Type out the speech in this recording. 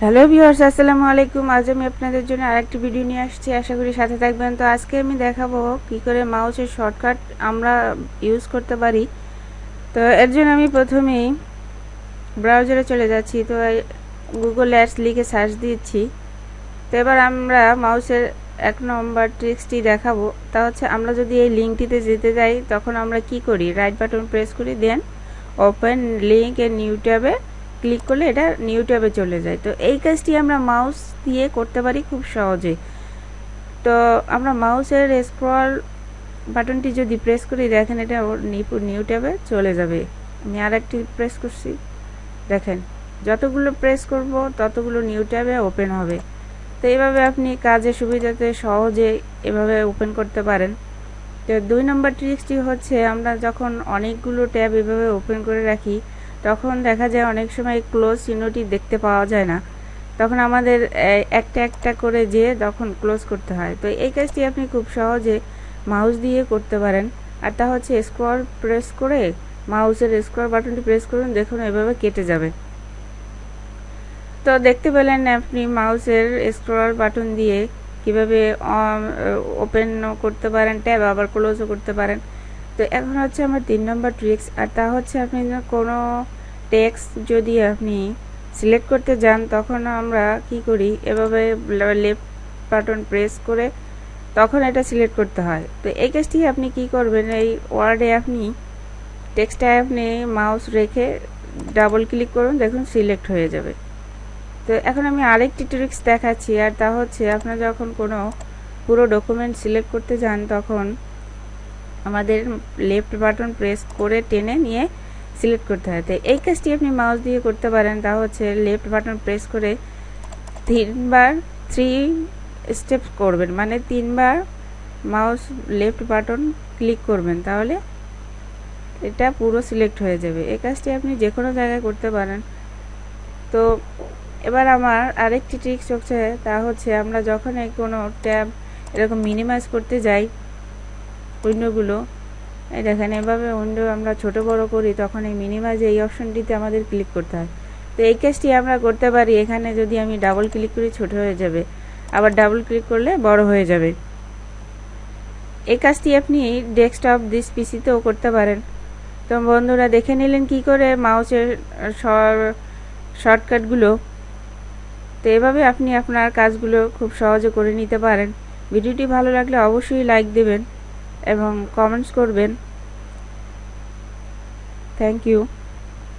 Hello viewers, আসসালামু আলাইকুম। আজ আমি আপনাদের জন্য আরেকটি ভিডিও নিয়ে আসছি, আশা করি সাথে থাকবেন। তো আজকে আমি দেখাবো কি করে মাউসের শর্টকাট আমরা ইউজ করতে পারি। তো এর জন্য আমি প্রথমেই ব্রাউজারে চলে যাচ্ছি। তো গুগল অ্যাডস লিখে সার্চ দিচ্ছি। তো এবার আমরা মাউসের 1 নম্বর ট্রিক্সটি দেখাবো। তা হচ্ছে আমরা যদি এই লিঙ্কটিতে যেতে যাই তখন আমরা কি করি, রাইট বাটন প্রেস করি, then open link in new ট্যাবে ক্লিক করলে এটা নিউ ট্যাবে চলে যায়। তো এই কাজটি আমরা মাউস দিয়ে করতে পারি খুব সহজে। তো আমরা মাউসের স্ক্রল বাটনটি যদি প্রেস করি, দেখেন এটা নিউ ট্যাবে চলে যাবে। আমি আরেকটি প্রেস করছি, দেখেন যতগুলো প্রেস করব ততগুলো নিউ ট্যাবে ওপেন হবে। তো এইভাবে আপনি কাজের সুবিধাতে সহজে এভাবে ওপেন করতে পারেন। তো 2 নম্বর ট্রিক্সটি হচ্ছে, আমরা যখন অনেকগুলো ট্যাব এভাবে ওপেন করে রাখি তখন দেখা যায় অনেক সময় ক্লোজ চিহ্নটি দেখতে পাওয়া যায় না, তখন আমাদের একটা একটা করে যেয়ে তখন ক্লোজ করতে হয়। তো এই কাজটি আপনি খুব সহজে মাউস দিয়ে করতে পারেন। আর তা হচ্ছে স্ক্রল প্রেস করে মাউসের স্ক্রল বাটনটি প্রেস করুন, দেখুন এভাবে কেটে যাবে। তো দেখতে পেলেন আপনি মাউসের স্ক্রল বাটন দিয়ে কিভাবে ওপেন করতে পারেন ট্যাব, আবার ক্লোজও করতে পারেন। তো এখন হচ্ছে আমার 3 নম্বর ট্রিক্স, আর তা হচ্ছে আপনি কোনো টেক্সট যদি আপনি সিলেক্ট করতে যান তখন আমরা কি করি, এভাবে লেফট বাটন প্রেস করে তখন এটা সিলেক্ট করতে হয়। তো এই কাজটি আপনি কি করবেন, এই ওয়ার্ডে আপনি টেক্সটে আপনি মাউস রেখে ডাবল ক্লিক করুন, দেখুন সিলেক্ট হয়ে যাবে। তো এখন আমি আরেকটি ট্রিক্স দেখাচ্ছি, আর তা হচ্ছে আপনারা যখন কোনো পুরো ডকুমেন্ট সিলেক্ট করতে যান তখন আমাদের লেফট বাটন প্রেস করে টেনে নিয়ে সিলেক্ট করতে হয়। তো এই কাজটি আপনি মাউস দিয়ে করতে পারেন। তা হচ্ছে লেফট বাটন প্রেস করে 3বার 3 স্টেপস করবেন, মানে 3বার মাউস লেফট বাটন ক্লিক করবেন, তাহলে এটা পুরো সিলেক্ট হয়ে যাবে। এই কাজটি আপনি যে কোনো জায়গায় করতে পারেন। তো এবার আমার আরেকটি ট্রিক্স হচ্ছে, তা হচ্ছে আমরা যখন কোনো ট্যাব এরকম মিনিমাইজ করতে যাই উইন্ডোগুলো, এই দেখেন এভাবে উইন্ডো আমরা ছোট বড় করি, তখন এই মিনিমাইজ এই অপশনটিতে আমাদের ক্লিক করতে হয়। তো এই কাজটি আমরা করতে পারি, এখানে যদি আমি ডাবল ক্লিক করি ছোট হয়ে যাবে, আবার ডাবল ক্লিক করলে বড় হয়ে যাবে। এই কাজটি আপনি ডেস্কটপ দিস পিসিতেও করতে পারেন। তো বন্ধুরা দেখে নিলেন কি করে মাউসের শর্টকাটগুলো। তো এভাবে আপনি আপনার কাজগুলো খুব সহজে করে নিতে পারেন। ভিডিওটি ভালো লাগলে অবশ্যই লাইক দেবেন এবং কমেন্টস করবেন। Thank you.